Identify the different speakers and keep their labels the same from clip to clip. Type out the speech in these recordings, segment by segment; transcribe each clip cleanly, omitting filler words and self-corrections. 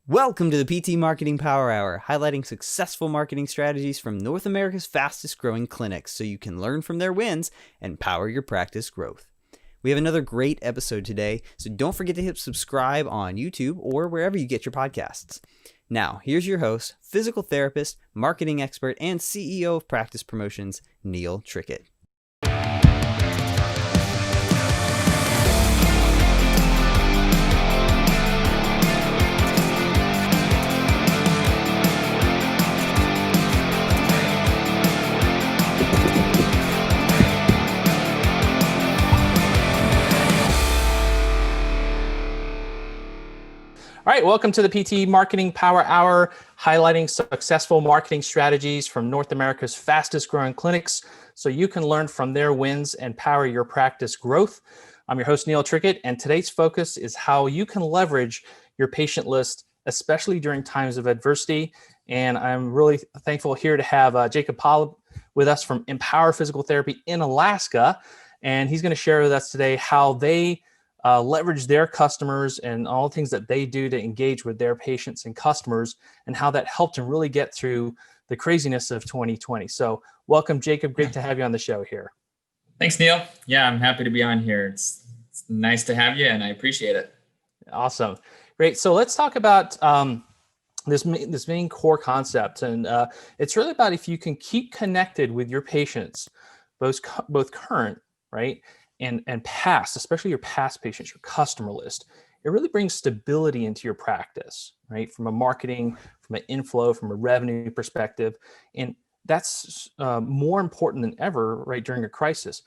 Speaker 1: Welcome to the PT Marketing Power Hour, highlighting successful marketing strategies from North America's fastest growing clinics so you can learn from their wins and power your practice growth. We have another great episode today, so don't forget to hit subscribe on YouTube or wherever you get your podcasts. Now, here's your host, physical therapist, marketing expert, and CEO of Practice Promotions, Neil Trickett.
Speaker 2: All right, welcome to the PT Marketing Power Hour, highlighting successful marketing strategies from North America's fastest growing clinics so you can learn from their wins and power your practice growth. I'm your host, Neil Trickett, and today's focus is how you can leverage your patient list, especially during times of adversity. And I'm really thankful here to have Jacob Pollard with us from Empower Physical Therapy in Alaska. And he's going to share with us today how they leverage their customers and all the things that they do to engage with their patients and customers, and how that helped them really get through the craziness of 2020. So welcome, Jacob. Great to have you on the show here.
Speaker 3: Thanks, Neil. Yeah, I'm happy to be on here. It's nice to have you, and I appreciate it.
Speaker 2: Awesome. Great. So let's talk about this main core concept. And it's really about if you can keep connected with your patients, both current, right, and past, especially your past patients, your customer list. It really brings stability into your practice, right? From a marketing, from an inflow, from a revenue perspective. And that's more important than ever, right, during a crisis.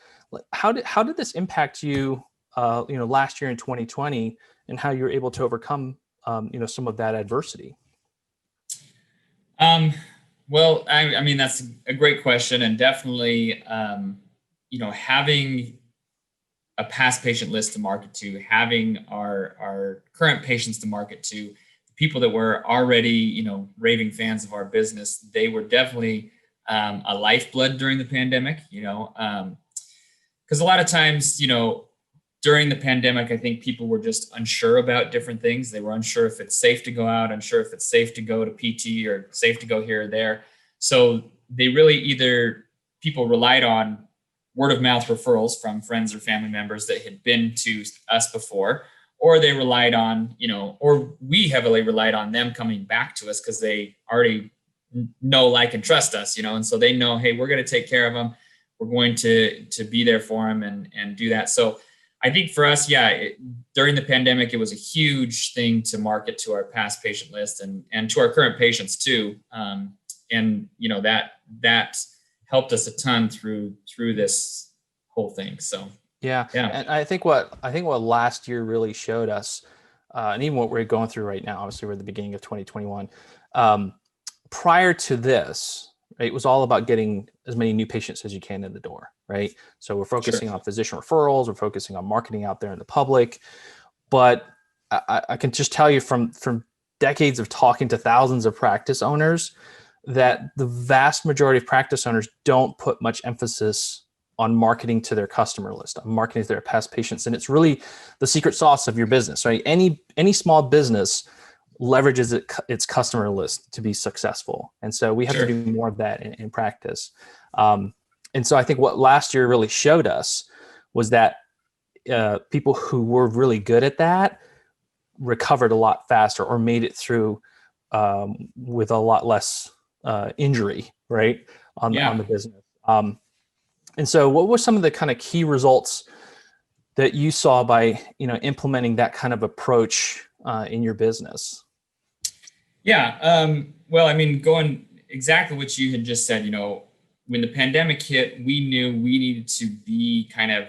Speaker 2: How did this impact you, last year in 2020, and how you were able to overcome, some of that adversity?
Speaker 3: Well, I mean, that's a great question, and definitely, having a past patient list to market to, having our current patients to market to, people that were already, raving fans of our business, they were definitely a lifeblood during the pandemic, because a lot of times, during the pandemic, I think people were just unsure about different things. They were unsure if it's safe to go out, unsure if it's safe to go to PT or safe to go here or there. So they really people relied on word of mouth referrals from friends or family members that had been to us before, or they relied on, or we heavily relied on them coming back to us because they already know, like, and trust us, and so they know, hey, we're going to take care of them. We're going to be there for them and do that. So I think for us, during the pandemic, it was a huge thing to market to our past patient list and to our current patients too. That helped us a ton through this whole thing. So
Speaker 2: yeah. And I think what last year really showed us, and even what we're going through right now, obviously we're at the beginning of 2021. Prior to this, right, it was all about getting as many new patients as you can in the door, right? So we're focusing on physician referrals, we're focusing on marketing out there in the public. But I can just tell you from decades of talking to thousands of practice owners that the vast majority of practice owners don't put much emphasis on marketing to their customer list, on marketing to their past patients. And it's really the secret sauce of your business, right? Any small business leverages its customer list to be successful. And so we have to do more of that in practice. And so I think what last year really showed us was that people who were really good at that recovered a lot faster, or made it through with a lot less injury, right, on the business. And so what were some of the kind of key results that you saw by, implementing that kind of approach in your business?
Speaker 3: Well, I mean, going exactly what you had just said, when the pandemic hit, we knew we needed to be kind of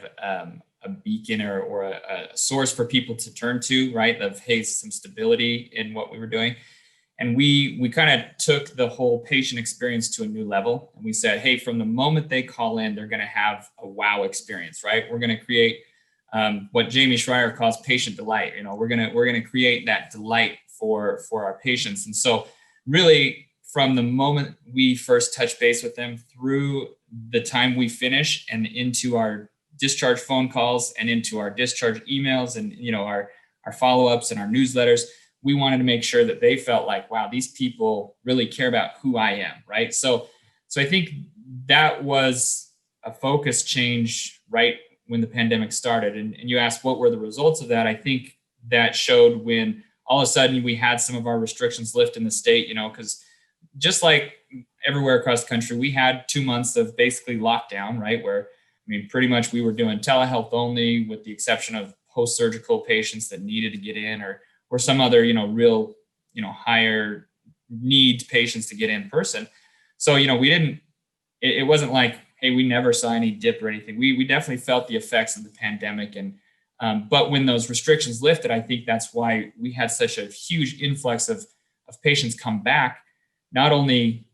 Speaker 3: a beacon or a source for people to turn to, right? Of, hey, some stability in what we were doing. And we kind of took the whole patient experience to a new level. And we said, hey, from the moment they call in, they're going to have a wow experience, right? We're going to create what Jamie Schreier calls patient delight. We're going to create that delight for our patients. And so really, from the moment we first touch base with them through the time we finish and into our discharge phone calls and into our discharge emails and, our follow-ups and our newsletters, we wanted to make sure that they felt like, wow, these people really care about who I am, right? So I think that was a focus change right when the pandemic started. And you asked what were the results of that. I think that showed when all of a sudden we had some of our restrictions lift in the state, because just like everywhere across the country, we had 2 months of basically lockdown, right? Where, pretty much we were doing telehealth only, with the exception of post-surgical patients that needed to get in, or some other, real, higher need patients to get in person. So, we didn't, it wasn't like, hey, we never saw any dip or anything. We definitely felt the effects of the pandemic. And, but when those restrictions lifted, I think that's why we had such a huge influx of patients come back, not only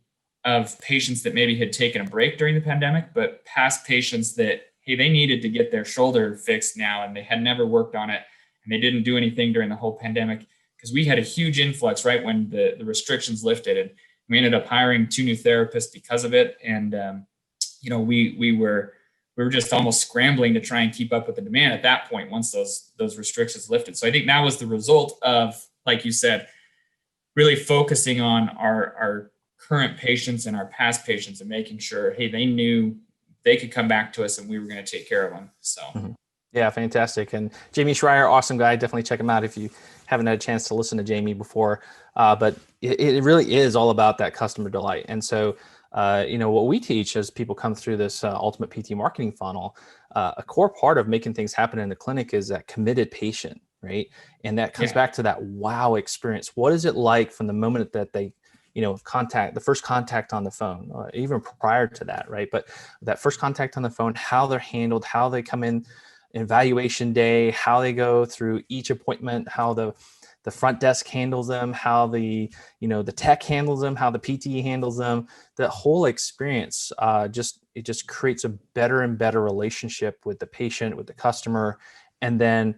Speaker 3: of patients that maybe had taken a break during the pandemic, but past patients that, hey, they needed to get their shoulder fixed now and they had never worked on it and they didn't do anything during the whole pandemic, because we had a huge influx right when the restrictions lifted. And we ended up hiring 2 new therapists because of it. And, we were just almost scrambling to try and keep up with the demand at that point once those restrictions lifted. So I think that was the result of, like you said, really focusing on our current patients and our past patients and making sure, hey, they knew they could come back to us and we were going to take care of them. So.
Speaker 2: Mm-hmm. Yeah, fantastic. And Jamie Schreier, awesome guy. Definitely check him out if you haven't had a chance to listen to Jamie before. But it really is all about that customer delight. And so, what we teach as people come through this ultimate PT marketing funnel, a core part of making things happen in the clinic is that committed patient, right? And that comes back to that wow experience. What is it like from the moment that they the first contact on the phone, even prior to that, right? But that first contact on the phone, how they're handled, how they come in evaluation day, how they go through each appointment, how the front desk handles them, how the tech handles them, how the PT handles them. The whole experience just creates a better and better relationship with the patient, with the customer. And then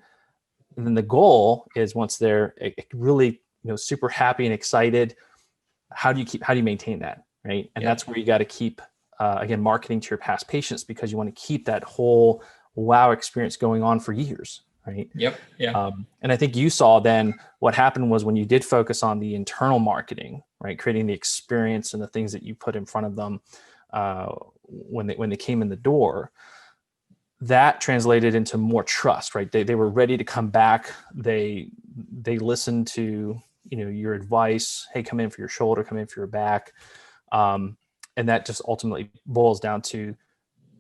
Speaker 2: the goal is, once they're really super happy and excited, how do you maintain that, right? And that's where you got to keep again marketing to your past patients, because you want to keep that whole wow experience going on for years, right?
Speaker 3: Yep. Yeah.
Speaker 2: And I think you saw then what happened was, when you did focus on the internal marketing, right, creating the experience and the things that you put in front of them when they came in the door, that translated into more trust, right? They were ready to come back. They listened to your advice. Hey, come in for your shoulder, come in for your back. And that just ultimately boils down to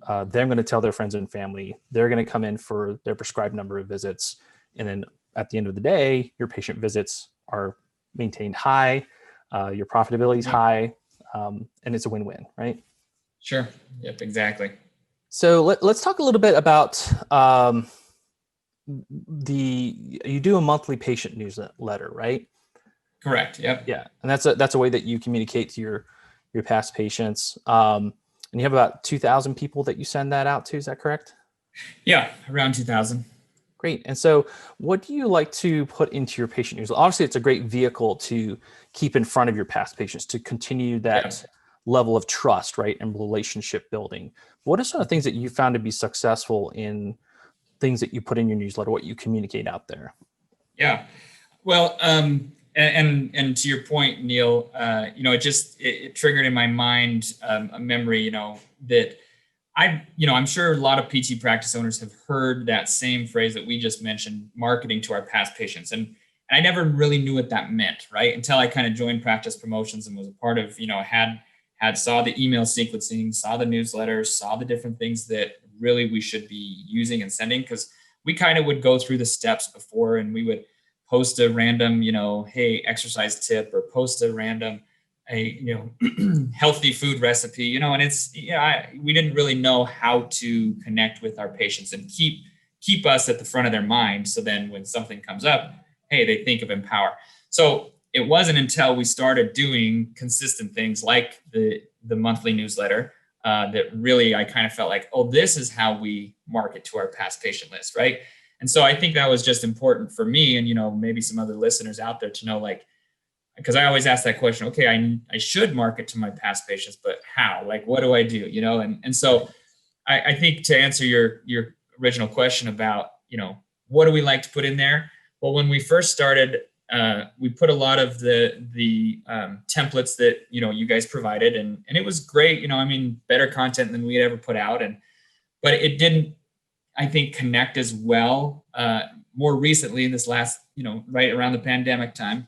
Speaker 2: they're going to tell their friends and family. They're going to come in for their prescribed number of visits. And then at the end of the day, your patient visits are maintained high, your profitability is high, and it's a win-win, right?
Speaker 3: Sure. Yep, exactly.
Speaker 2: So let's talk a little bit about you do a monthly patient newsletter, right?
Speaker 3: Correct. Yep.
Speaker 2: Yeah. And that's a way that you communicate to your past patients. And you have about 2,000 people that you send that out to. Is that correct?
Speaker 3: Yeah. Around 2,000.
Speaker 2: Great. And so what do you like to put into your patient newsletter? Obviously, it's a great vehicle to keep in front of your past patients, to continue that level of trust, right, and relationship building. What are some of the things that you found to be successful in things that you put in your newsletter, what you communicate out there?
Speaker 3: Yeah. Well, and to your point, Neil, it triggered in my mind a memory, that I'm sure a lot of PT practice owners have heard that same phrase that we just mentioned, marketing to our past patients. And I never really knew what that meant, right? Until I kind of joined Practice Promotions and was a part of, saw the email sequencing, saw the newsletters, saw the different things that really we should be using and sending. Because we kind of would go through the steps before, and we would post a random, hey, exercise tip, or post a random, healthy food recipe, and it's, we didn't really know how to connect with our patients and keep us at the front of their mind. So then when something comes up, hey, they think of Empower. So it wasn't until we started doing consistent things like the monthly newsletter that really I kind of felt like, oh, this is how we market to our past patient list, right? And so I think that was just important for me, and maybe some other listeners out there to know, like, because I always ask that question, okay, I should market to my past patients, but how? Like, what do I do? And so I think, to answer your original question about, what do we like to put in there? Well, when we first started, we put a lot of the templates that, you guys provided, and it was great. I mean, better content than we had ever put out. But it didn't, I think, connect as well. More recently in this last, right around the pandemic time,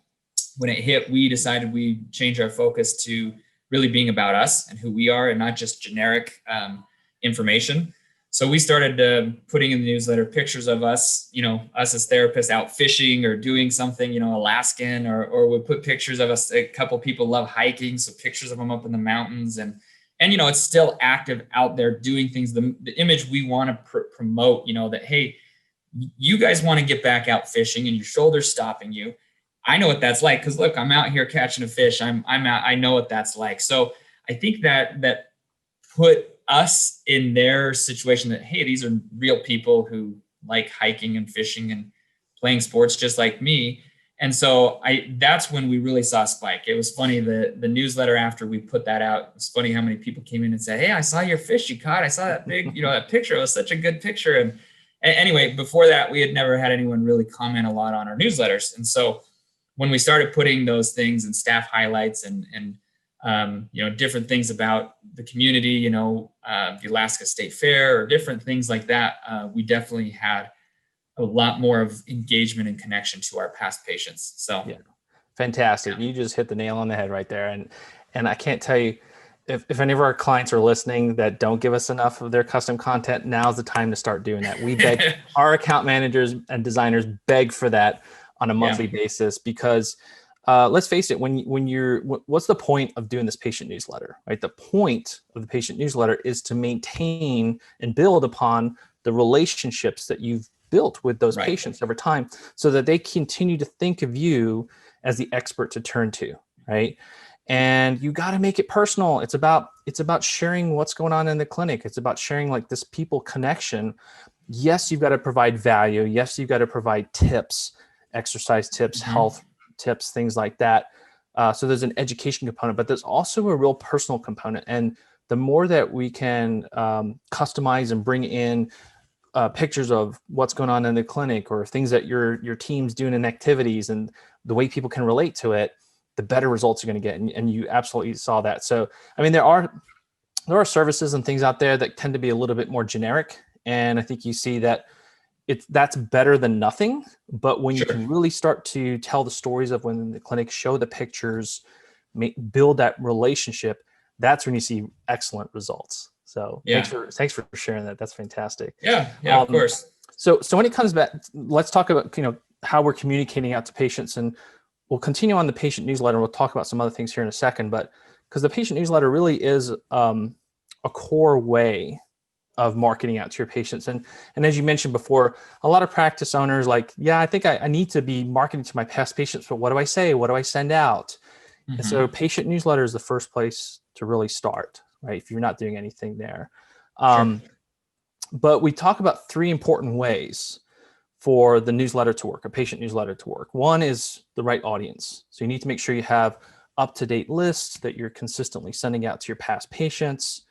Speaker 3: when it hit, we decided we change our focus to really being about us and who we are, and not just generic information. So we started putting in the newsletter pictures of us, us as therapists out fishing or doing something, Alaskan, or we put pictures of us. A couple people love hiking, so pictures of them up in the mountains, and it's still active out there doing things. The image we want to promote, that, hey, you guys want to get back out fishing and your shoulder's stopping you. I know what that's like, because look, I'm out here catching a fish. I'm out. I know what that's like. So I think that put us in their situation, that, hey, these are real people who like hiking and fishing and playing sports just like me. And so that's when we really saw a spike. It was funny, the newsletter after we put that out, it's funny how many people came in and said, hey, I saw your fish you caught. I saw that big, that picture. It was such a good picture. And anyway, before that, we had never had anyone really comment a lot on our newsletters. And so when we started putting those things and staff highlights and different things about the community, the Alaska State Fair or different things like that, we definitely had a lot more of engagement and connection to our past patients. So
Speaker 2: yeah, fantastic. Yeah. You just hit the nail on the head right there. And I can't tell you, if any of our clients are listening that don't give us enough of their custom content, now's the time to start doing that. We beg our account managers and designers beg for that on a monthly basis, because let's face it, what's the point of doing this patient newsletter, right? The point of the patient newsletter is to maintain and build upon the relationships that you've built with those patients over time, so that they continue to think of you as the expert to turn to, right? And you got to make it personal. It's about sharing what's going on in the clinic. It's about sharing like this people connection. Yes, you've got to provide value. Yes, you've got to provide tips, exercise tips, health tips, things like that. So there's an education component, but there's also a real personal component. And the more that we can customize and bring in pictures of what's going on in the clinic, or things that your team's doing in activities, and the way people can relate to it, the better results you're going to get. And you absolutely saw that. So, I mean, there are services and things out there that tend to be a little bit more generic. And I think you see that that's better than nothing. But when you can really start to tell the stories of when the clinic, show the pictures, build that relationship, that's when you see excellent results. So thanks for sharing that. That's fantastic.
Speaker 3: Yeah, of course.
Speaker 2: So when it comes back, let's talk about, how we're communicating out to patients, and we'll continue on the patient newsletter. We'll talk about some other things here in a second, but because the patient newsletter really is a core way of marketing out to your patients. And as you mentioned before, a lot of practice owners like, I think I need to be marketing to my past patients, but what do I say? What do I send out? And so patient newsletter is the first place to really start, right? If you're not doing anything there. But we talk about 3 important ways for the newsletter to work, a patient newsletter to work. One is the right audience. So you need to make sure you have up-to-date lists that you're consistently sending out to your past patients.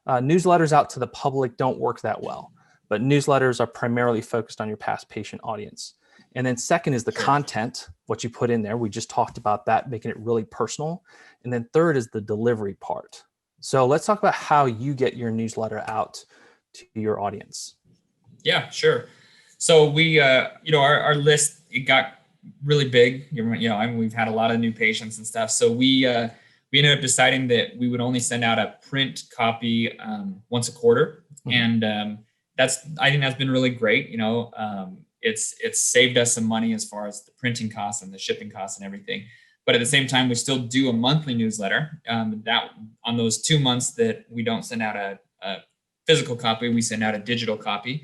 Speaker 2: Newsletters out to the public don't work that well, but newsletters are primarily focused on your past patient audience. And then second is the content, what you put in there. We just talked about that, making it really personal. And then third is the delivery part. So let's talk about how you get your newsletter out to your audience.
Speaker 3: Yeah, sure. So we, our list, it got really big. I mean, we've had a lot of new patients and stuff. So we ended up deciding that we would only send out a print copy once a quarter, and I think that's been really great. It's saved us some money as far as the printing costs and the shipping costs and everything. But at the same time, we still do a monthly newsletter. That on those 2 months that we don't send out a physical copy, we send out a digital copy.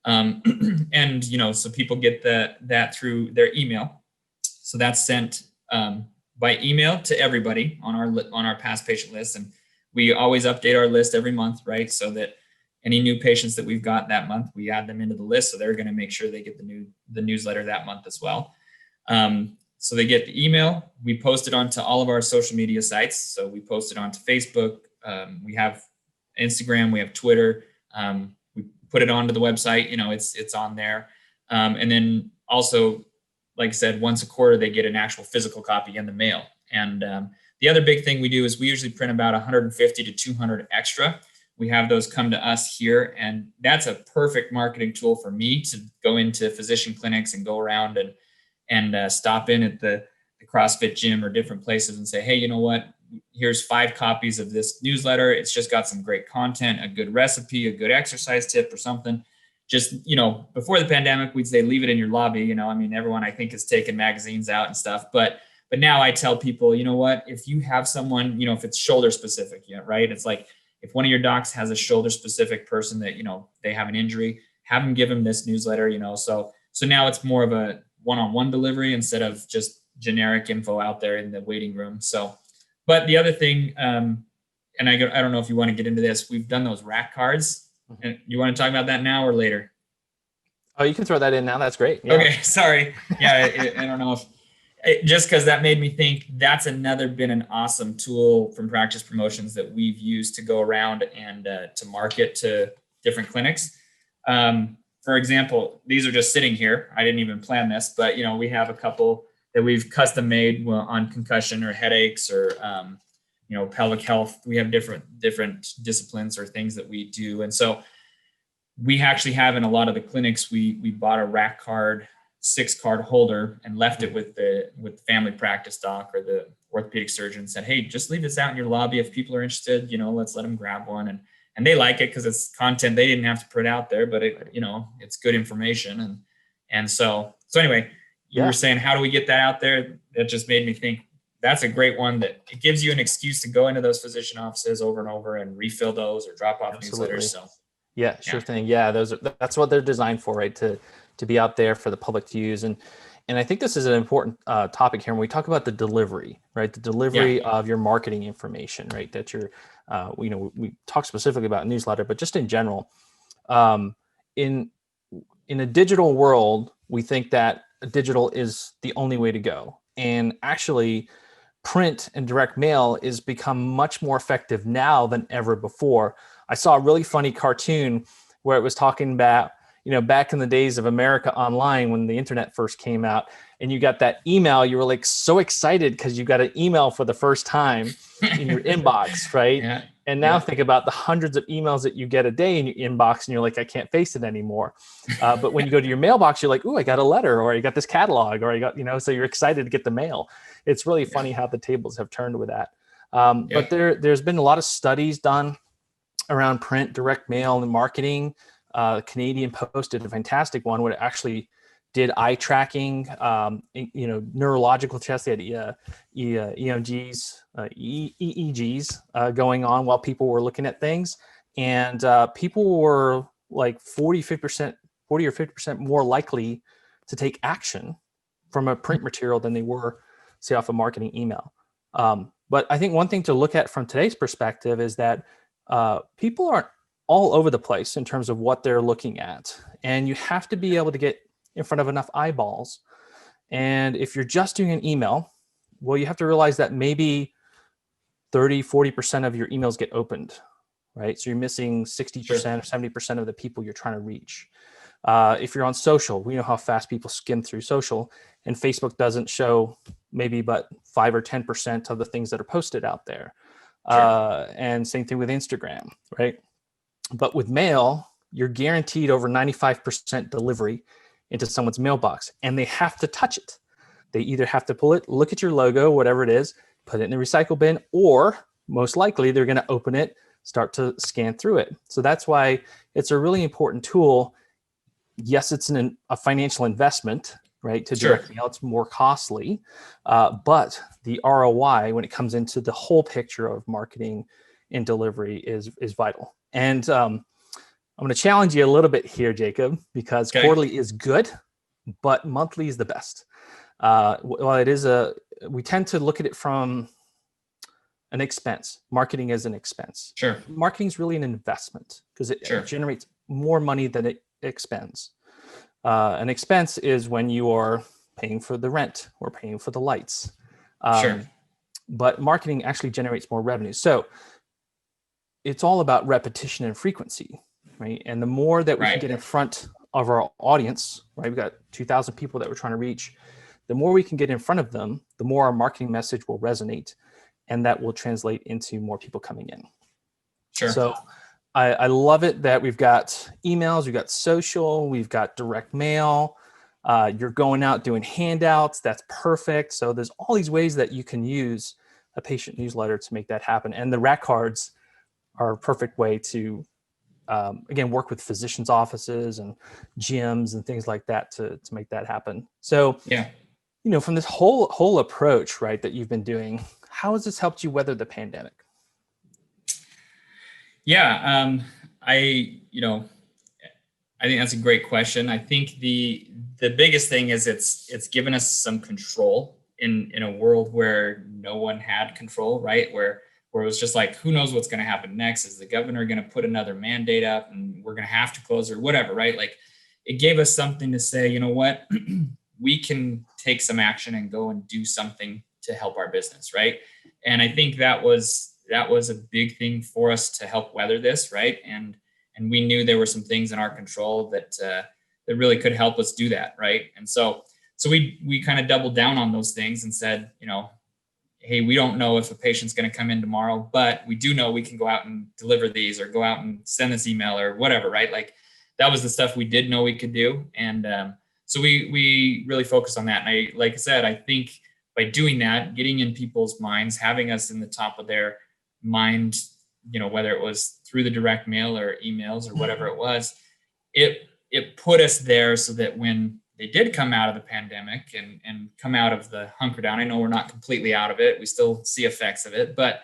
Speaker 3: And so people get that through their email. So that's sent by email to everybody on our past patient list, and we always update our list every month, right? So that any new patients that we've got that month, we add them into the list, so they're going to make sure they get the newsletter that month as well. So they get the email. We post it onto all of our social media sites. So we post it onto Facebook. We have Instagram. We have Twitter. We put it onto the website. It's on there. And then also, like I said, once a quarter, they get an actual physical copy in the mail. And the other big thing we do is we usually print about 150 to 200 extra. We have those come to us here, and that's a perfect marketing tool for me to go into physician clinics and go around and stop in at the CrossFit gym or different places and say, hey, you know what? Here's 5 copies of this newsletter. It's just got some great content, a good recipe, a good exercise tip or something. Just, before the pandemic, we'd say leave it in your lobby. I mean, everyone I think has taken magazines out and stuff, but now I tell people, you know what, if you have someone, if it's shoulder specific, right? It's like, if one of your docs has a shoulder specific person that, they have an injury, have them give them this newsletter, so now it's more of a one-on-one delivery instead of just generic info out there in the waiting room. So, but the other thing, and I don't know if you want to get into this, we've done those rack cards. And you want to talk about that now or later?
Speaker 2: Oh, you can throw that in now. That's great. Yeah.
Speaker 3: Okay. Sorry. Yeah. I don't know if just because that made me think that's been an awesome tool from Practice Promotions that we've used to go around and to market to different clinics. For example, these are just sitting here. I didn't even plan this, but we have a couple that we've custom made on concussion or headaches or pelvic health. We have different disciplines or things that we do. And so we actually have in a lot of the clinics, we bought a rack card, 6-card holder and left it with the family practice doc or the orthopedic surgeon, said, hey, just leave this out in your lobby. If people are interested, let's let them grab one. And they like it because it's content they didn't have to put out there, but it's good information. And so anyway, you were saying, how do we get that out there? That just made me think that's a great one that it gives you an excuse to go into those physician offices over and over and refill those or drop off newsletters. So
Speaker 2: sure thing. Yeah. That's what they're designed for, right? To be out there for the public to use. And I think this is an important topic here when we talk about the delivery, right? The delivery of your marketing information, right? That you're, we talk specifically about newsletter, but just in general, in a digital world, we think that digital is the only way to go. And actually, print and direct mail is become much more effective now than ever before. I saw a really funny cartoon where it was talking about, back in the days of America Online when the internet first came out and you got that email, you were like so excited because you got an email for the first time in your inbox, right? Yeah. And now think about the hundreds of emails that you get a day in your inbox and you're like, I can't face it anymore. But when you go to your mailbox, you're like, ooh, I got a letter or I got this catalog or I got, so you're excited to get the mail. It's really funny how the tables have turned with that. But there's been a lot of studies done around print, direct mail, and marketing. Canadian Post did a fantastic one where it actually did eye tracking, neurological tests. They had EEGs going on while people were looking at things. And people were like 40 or 50% more likely to take action from a print material than they were, say, off a marketing email. But I think one thing to look at from today's perspective is that people aren't all over the place in terms of what they're looking at. And you have to be able to get in front of enough eyeballs. And if you're just doing an email, well, you have to realize that maybe 30, 40% of your emails get opened, right? So you're missing 60% or 70% of the people you're trying to reach. If you're on social, we know how fast people skim through social, and Facebook doesn't show maybe but 5 or 10% of the things that are posted out there. And same thing with Instagram, right? But with mail, you're guaranteed over 95% delivery into someone's mailbox, and they have to touch it. They either have to pull it, look at your logo, whatever it is, put it in the recycle bin, or most likely they're going to open it, start to scan through it. So that's why it's a really important tool. Yes, it's a financial investment, right? To direct mail, it's more costly, but the ROI when it comes into the whole picture of marketing and delivery is vital. And I'm going to challenge you a little bit here, Jacob, because quarterly is good, but monthly is the best. Well, it is we tend to look at it from an expense. Marketing is an expense. Marketing is really an investment because it generates more money than it expends. An expense is when you are paying for the rent or paying for the lights. But marketing actually generates more revenue. So it's all about repetition and frequency, right? And the more that we can get in front of our audience, right? We've got 2,000 people that we're trying to reach. the more we can get in front of them, the more our marketing message will resonate, and that will translate into more people coming in.
Speaker 3: Sure.
Speaker 2: So I love it that we've got emails, we've got social, we've got direct mail. You're going out doing handouts. That's perfect. So there's all these ways that you can use a patient newsletter to make that happen. And the rat cards are a perfect way to, again, work with physicians' offices and gyms and things like that to make that happen. So,
Speaker 3: yeah,
Speaker 2: from this whole approach, right, that you've been doing, how has this helped you weather the pandemic?
Speaker 3: Yeah, I think that's a great question. I think the biggest thing is it's given us some control in a world where no one had control, right? Where it was just like, who knows what's going to happen next? Is the governor going to put another mandate up and we're going to have to close or whatever, right? Like, it gave us something to say, you know what, we can take some action and go and do something to help our business, right? And I think that was a big thing for us to help weather this, right? And we knew there were some things in our control that really could help us do that, right? And so we kind of doubled down on those things and said, hey, we don't know if a patient's going to come in tomorrow, but we do know we can go out and deliver these or go out and send this email or whatever, right? Like, that was the stuff we did know we could do. And so we really focused on that. And like I said, I think by doing that, getting in people's minds, having us in the top of their mind, whether it was through the direct mail or emails or whatever it was, it put us there so that when they did come out of the pandemic and come out of the hunker down, I know we're not completely out of it. We still see effects of it, but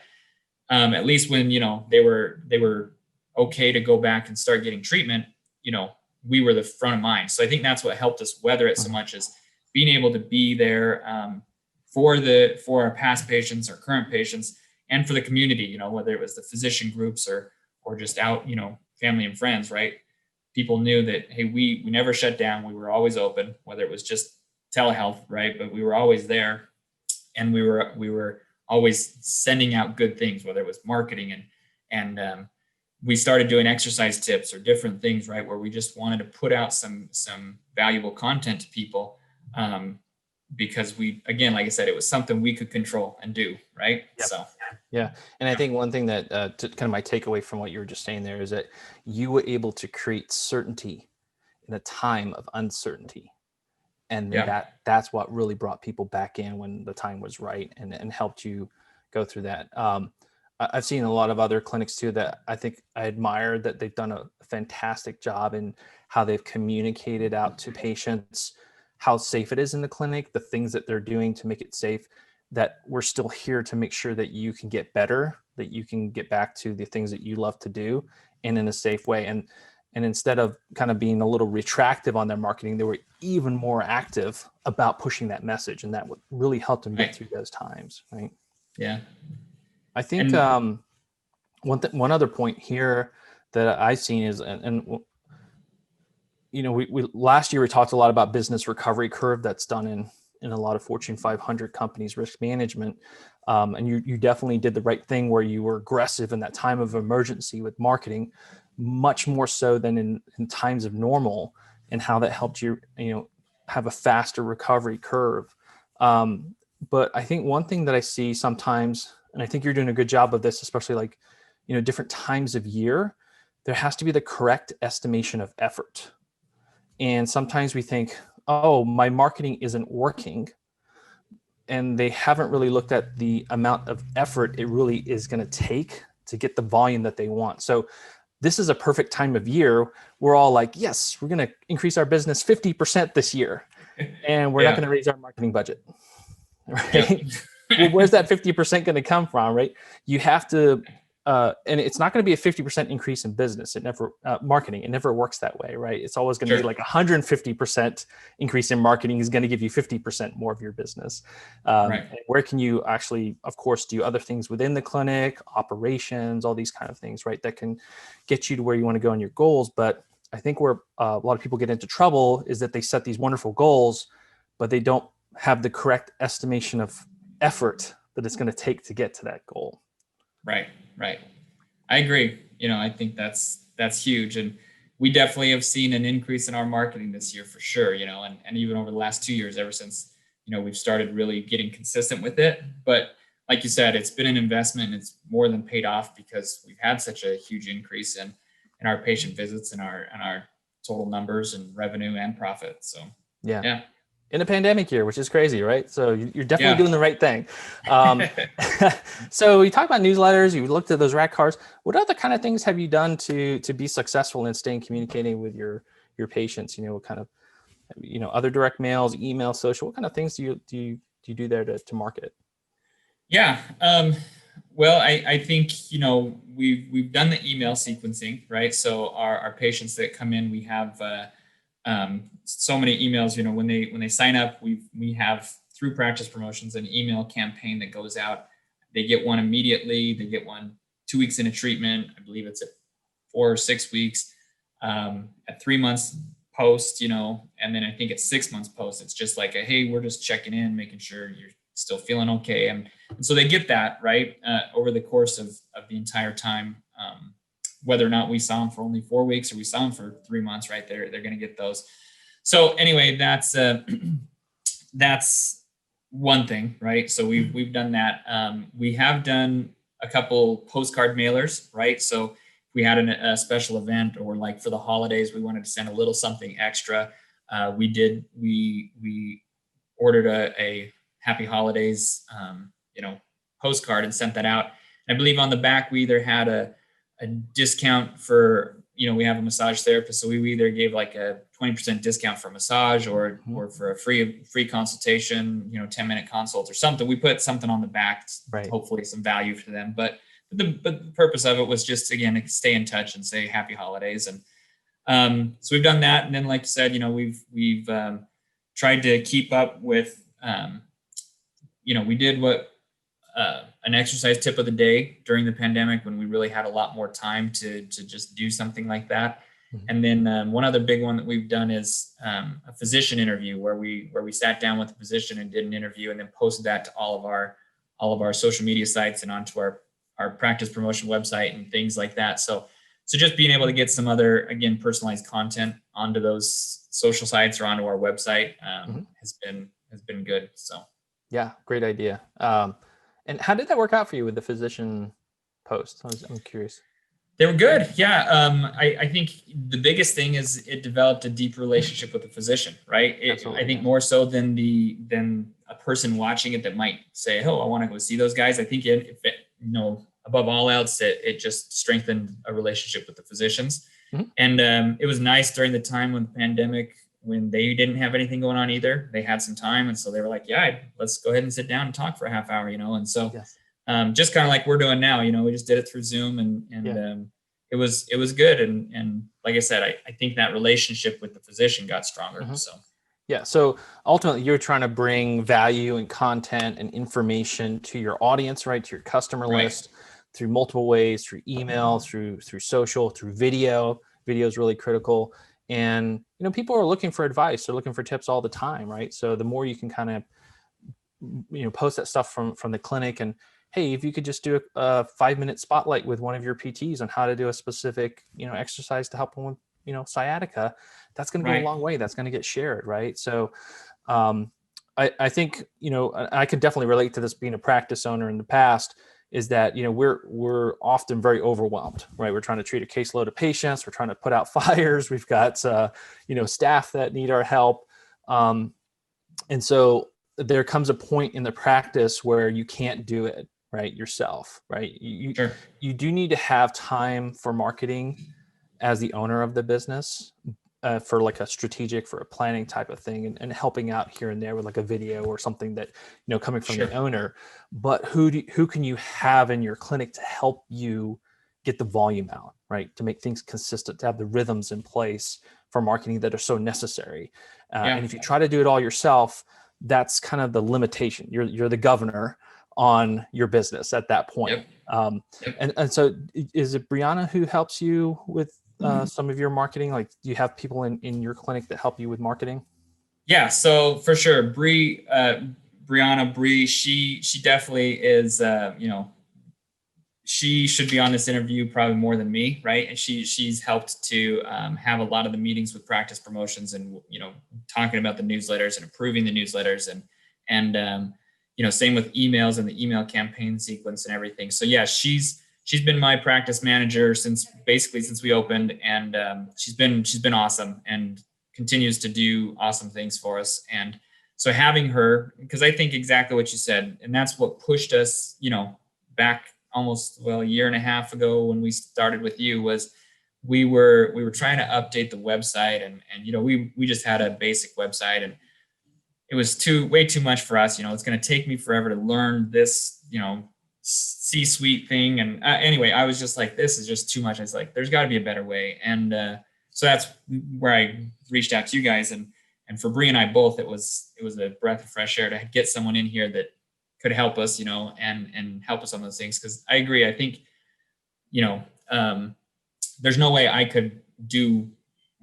Speaker 3: at least when, they were okay to go back and start getting treatment, we were the front of mind. So I think that's what helped us weather it so much, is being able to be there for our past patients, our current patients, and for the community, whether it was the physician groups or just out, family and friends, right? People knew that, hey, we never shut down. We were always open, whether it was just telehealth, right? But we were always there, and we were always sending out good things, whether it was marketing and we started doing exercise tips or different things, right? Where we just wanted to put out some valuable content to people, because we, again, like I said, it was something we could control and do, right?
Speaker 2: Yep.
Speaker 3: So.
Speaker 2: Yeah. And I think one thing that kind of my takeaway from what you were just saying there is that you were able to create certainty in a time of uncertainty. And that's what really brought people back in when the time was right, and helped you go through that. I've seen a lot of other clinics too that I think I admire, that they've done a fantastic job in how they've communicated out to patients how safe it is in the clinic, the things that they're doing to make it safe, that we're still here to make sure that you can get better, that you can get back to the things that you love to do, and in a safe way. And instead of kind of being a little retractive on their marketing, they were even more active about pushing that message, and that would really help them get through those times, right?
Speaker 3: Yeah.
Speaker 2: I think one other point here that I've seen is, we last year we talked a lot about business recovery curve that's done in a lot of Fortune 500 companies, risk management. And you definitely did the right thing where you were aggressive in that time of emergency with marketing, much more so than in times of normal, and how that helped you, have a faster recovery curve. But I think one thing that I see sometimes, and I think you're doing a good job of this, especially like, different times of year, there has to be the correct estimation of effort. And sometimes we think, oh, my marketing isn't working, and they haven't really looked at the amount of effort it really is going to take to get the volume that they want. So this is a perfect time of year. We're all like, yes, we're going to increase our business 50% this year, and we're not going to raise our marketing budget, right? Well, where's that 50% going to come from, right? You have to, and it's not going to be a 50% increase in business. It never, marketing, it never works that way, right? It's always going to be like 150% increase in marketing is going to give you 50% more of your business. Right. Where can you actually, of course, do other things within the clinic, operations, all these kind of things, right? That can get you to where you want to go in your goals. But I think where a lot of people get into trouble is that they set these wonderful goals, but they don't have the correct estimation of effort that it's going to take to get to that goal.
Speaker 3: Right. I agree. I think that's huge. And we definitely have seen an increase in our marketing this year for sure, and even over the last 2 years, ever since, we've started really getting consistent with it. But like you said, it's been an investment, and it's more than paid off because we've had such a huge increase in our patient visits and our total numbers and revenue and profit. So yeah.
Speaker 2: In a pandemic year, which is crazy, right? So you're definitely
Speaker 3: Yeah.
Speaker 2: doing the right thing. So you talked about newsletters, you looked at those rack cards. What other kind of things have you done to be successful in staying communicating with your patients? What kind of, other direct mails, email, social, what kind of things do you do there to market?
Speaker 3: Yeah. Well, I think, we've done the email sequencing, right? So our patients that come in, we have so many emails, when they sign up, we have through Practice Promotions an email campaign that goes out. They get one immediately. They get one 2 weeks into treatment. I believe it's at 4 or 6 weeks, at 3 months post, and then I think at 6 months post, it's just like hey, we're just checking in, making sure you're still feeling okay. And so they get that, right, over the course of the entire time, whether or not we saw them for only 4 weeks or we saw them for 3 months, right, they're going to get those. So anyway, that's one thing, right? So we've done that. We have done a couple postcard mailers, right? So if we had a special event, or like for the holidays, we wanted to send a little something extra. We ordered a Happy Holidays, postcard and sent that out. And I believe on the back, we either had a discount for, we have a massage therapist. So we either gave like a 20% discount for massage or for a free consultation, 10-minute consult or something. We put something on the back,
Speaker 2: right,
Speaker 3: hopefully some value for them. But the purpose of it was just, again, to stay in touch and say Happy Holidays. And so we've done that. And then, like you said, we've tried to keep up with, we did what an exercise tip of the day during the pandemic when we really had a lot more time to just do something like that. Mm-hmm. And then one other big one that we've done is a physician interview where we sat down with a physician and did an interview and then posted that to all of our social media sites and onto our practice promotion website and things like that. So just being able to get some other, again, personalized content onto those social sites or onto our website has been good. So
Speaker 2: yeah, great idea. And how did that work out for you with the physician post? I'm curious.
Speaker 3: They were good. Yeah. I think the biggest thing is it developed a deep relationship with the physician, right? I think more so than a person watching it that might say, oh, I want to go see those guys. I think above all else, it just strengthened a relationship with the physicians. Mm-hmm. And it was nice during the time when the pandemic, when they didn't have anything going on either. They had some time. And so they were like, yeah, let's go ahead and sit down and talk for a half hour, And so yes. Just kind of like we're doing now, we just did it through Zoom and it was good. And like I said, I think that relationship with the physician got stronger. Mm-hmm. So.
Speaker 2: Yeah. So ultimately you're trying to bring value and content and information to your audience, right? To your customer list through multiple ways, through email, through social, through video. Video is really critical. And, people are looking for advice. They're looking for tips all the time, right? So the more you can kind of, post that stuff from the clinic and, hey, if you could just do a 5-minute spotlight with one of your PTs on how to do a specific, exercise to help them with, sciatica, that's going to go a long way. That's going to get shared, right? So I think, I could definitely relate to this being a practice owner in the past, is that, we're often very overwhelmed, right? We're trying to treat a caseload of patients. We're trying to put out fires. We've got, staff that need our help. And so there comes a point in the practice where you can't do it, right, yourself, right? You do need to have time for marketing as the owner of the business, for like a strategic, for a planning type of thing, and helping out here and there with like a video or something that, coming from the owner. But who can you have in your clinic to help you get the volume out, right? To make things consistent, to have the rhythms in place for marketing that are so necessary. And if you try to do it all yourself, that's kind of the limitation. You're the governor on your business at that point. And so is it Brianna who helps you with some of your marketing? Like, do you have people in your clinic that help you with marketing?
Speaker 3: Yeah, so for sure. Brianna, she definitely is, she should be on this interview probably more than me, right? And she's helped to have a lot of the meetings with Practice Promotions and, talking about the newsletters and approving the newsletters And, same with emails and the email campaign sequence and everything. So yeah, she's been my practice manager since we opened, and she's been awesome and continues to do awesome things for us. And so having her, because I think exactly what you said, and that's what pushed us, back almost, a year and a half ago when we started with you, was we were trying to update the website, and we just had a basic website, and it was way too much for us. It's going to take me forever to learn this, C-suite thing. And anyway, I was just like, this is just too much. I was like, there's got to be a better way. And so that's where I reached out to you guys, and for Bree and I both, it was a breath of fresh air to get someone in here that could help us, and help us on those things. Because I agree. I think, there's no way I could do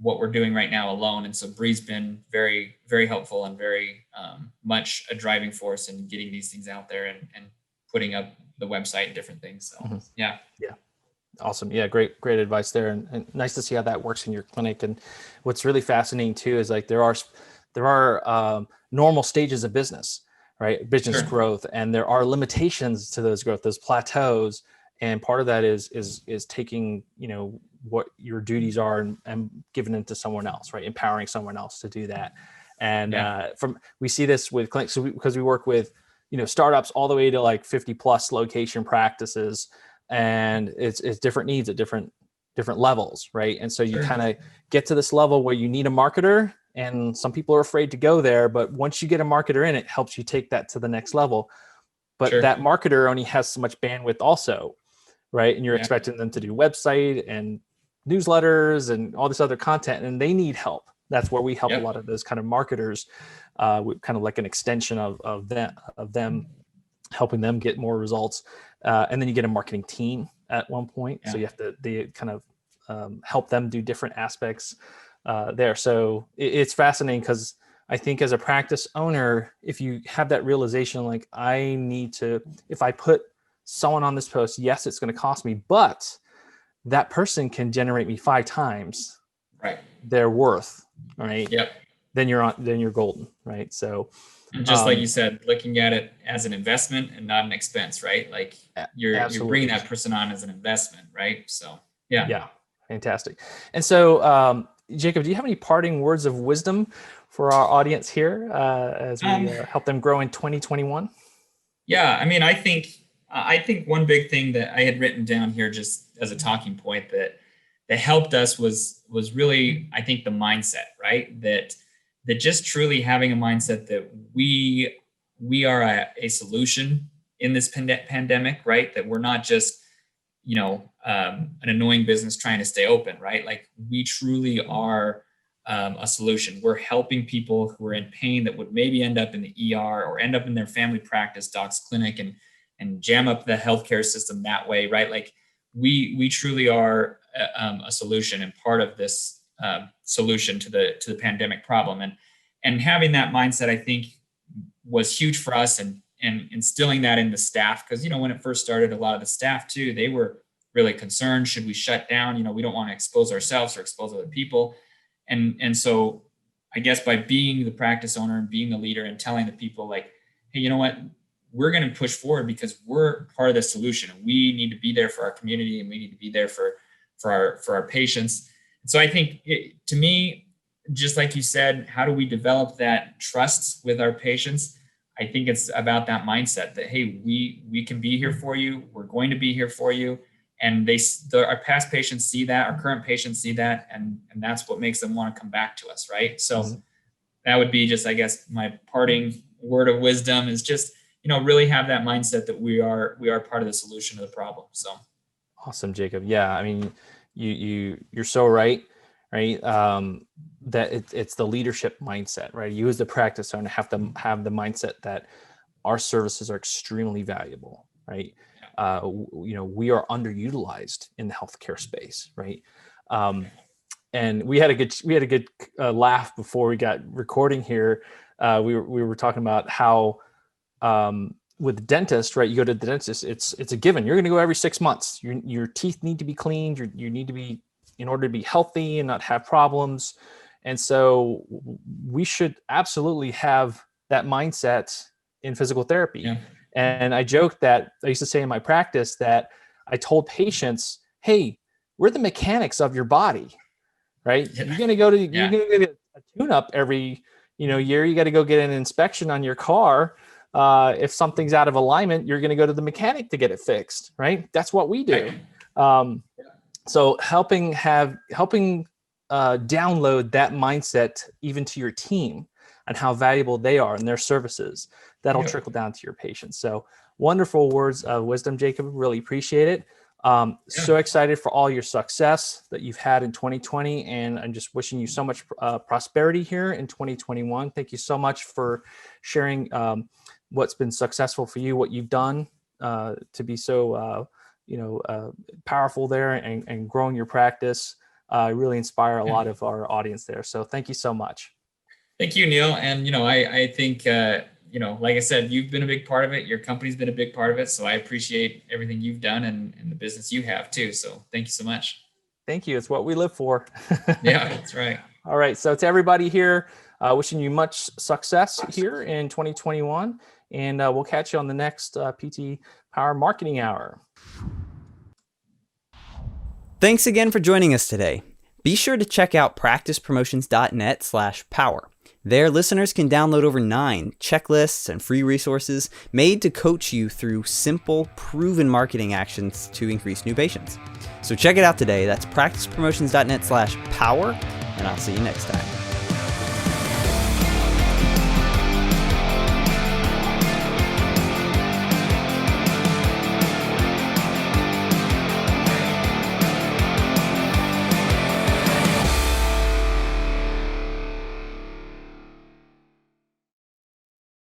Speaker 3: what we're doing right now alone. And so Bree's been very, very helpful and very much a driving force in getting these things out there and putting up the website and different things. So yeah.
Speaker 2: Awesome. Yeah. Great advice there. And nice to see how that works in your clinic. And what's really fascinating too, is like there are normal stages of business, right? Business
Speaker 3: Sure.
Speaker 2: growth, and there are limitations to those growth, those plateaus. And part of that is taking, what your duties are and giving them to someone else, right? Empowering someone else to do that. And we see this with clinics, because we work with, startups all the way to like 50 plus location practices, and it's different needs at different levels, right? And so you
Speaker 3: Sure.
Speaker 2: kind of get to this level where you need a marketer, and some people are afraid to go there, but once you get a marketer in, it helps you take that to the next level. But
Speaker 3: Sure.
Speaker 2: that marketer only has so much bandwidth also, right? And you're
Speaker 3: Yeah.
Speaker 2: expecting them to do website and newsletters and all this other content, and they need help. That's where we help
Speaker 3: Yep.
Speaker 2: a lot of those kind of marketers, with kind of like an extension of them, helping them get more results. And then you get a marketing team at one point.
Speaker 3: Yeah.
Speaker 2: So you have to, they kind of help them do different aspects there. So it's fascinating, because I think as a practice owner, if you have that realization, like, I need to, if I put someone on this post, yes, it's going to cost me, but that person can generate me 5 times
Speaker 3: Right.
Speaker 2: their worth, right?
Speaker 3: Yep.
Speaker 2: Then you're golden, right? So
Speaker 3: And just like you said, looking at it as an investment and not an expense, right? Like you're bringing that person on as an investment, right? So
Speaker 2: yeah, fantastic. And so, Jacob, do you have any parting words of wisdom for our audience here as we help them grow in 2021?
Speaker 3: Yeah, I mean, I think one big thing that I had written down here just as a talking point that helped us was really, I think, the mindset, right? That just truly having a mindset that we are a solution in this pandemic, right? That we're not just, an annoying business trying to stay open, right? Like, we truly are a solution. We're helping people who are in pain that would maybe end up in the ER or end up in their family practice doc's clinic and jam up the healthcare system that way, right? Like, we truly are a solution and part of this solution to the pandemic problem. And having that mindset, I think, was huge for us, and instilling that in the staff, because when it first started, a lot of the staff too, they were really concerned, should we shut down? We don't want to expose ourselves or expose other people. And so I guess by being the practice owner and being the leader and telling the people, like, hey, you know what, we're going to push forward because we're part of the solution, and we need to be there for our community, and we need to be there for our patients. And so I think to me, just like you said, how do we develop that trust with our patients? I think it's about that mindset that, hey, we can be here for you. We're going to be here for you. And our past patients see that, our current patients see that, and that's what makes them want to come back to us, right? So that would be just, I guess, my parting word of wisdom is just, really have that mindset that we are part of the solution to the problem. So
Speaker 2: awesome, Jacob. Yeah, I mean, you're so right. That it's the leadership mindset, right? You as the practice owner have to have the mindset that our services are extremely valuable, right? We are underutilized in the healthcare space, right? And we had a good laugh before we got recording here. We were talking about how with the dentist, right? You go to the dentist, it's a given. You're going to go every 6 months. Your teeth need to be cleaned. You need to be, in order to be healthy and not have problems. And so we should absolutely have that mindset in physical therapy.
Speaker 3: Yeah.
Speaker 2: And I joked that I used to say in my practice that I told patients, hey, we're the mechanics of your body, right?
Speaker 3: Yeah.
Speaker 2: You're going to go to, you're going to get a tune-up every, year. You got to go get an inspection on your car. If something's out of alignment, you're going to go to the mechanic to get it fixed, right? That's what we do. So helping download that mindset even to your team and how valuable they are and their services, that'll trickle down to your patients. So wonderful words of wisdom, Jacob. Really appreciate it. So excited for all your success that you've had in 2020. And I'm just wishing you so much prosperity here in 2021. Thank you so much for sharing what's been successful for you, what you've done to be so, powerful there and growing your practice. Really inspire a lot of our audience there. So thank you so much.
Speaker 3: Thank you, Neil. And, I think, like I said, you've been a big part of it. Your company's been a big part of it. So I appreciate everything you've done and the business you have too. So thank you so much.
Speaker 2: Thank you. It's what we live for.
Speaker 3: Yeah, that's right.
Speaker 2: All right. So to everybody here, wishing you much success here in 2021. And we'll catch you on the next PT Power Marketing Hour.
Speaker 1: Thanks again for joining us today. Be sure to check out practicepromotions.net/power. There, listeners can download over 9 checklists and free resources made to coach you through simple, proven marketing actions to increase new patients. So check it out today. That's practicepromotions.net/power, and I'll see you next time.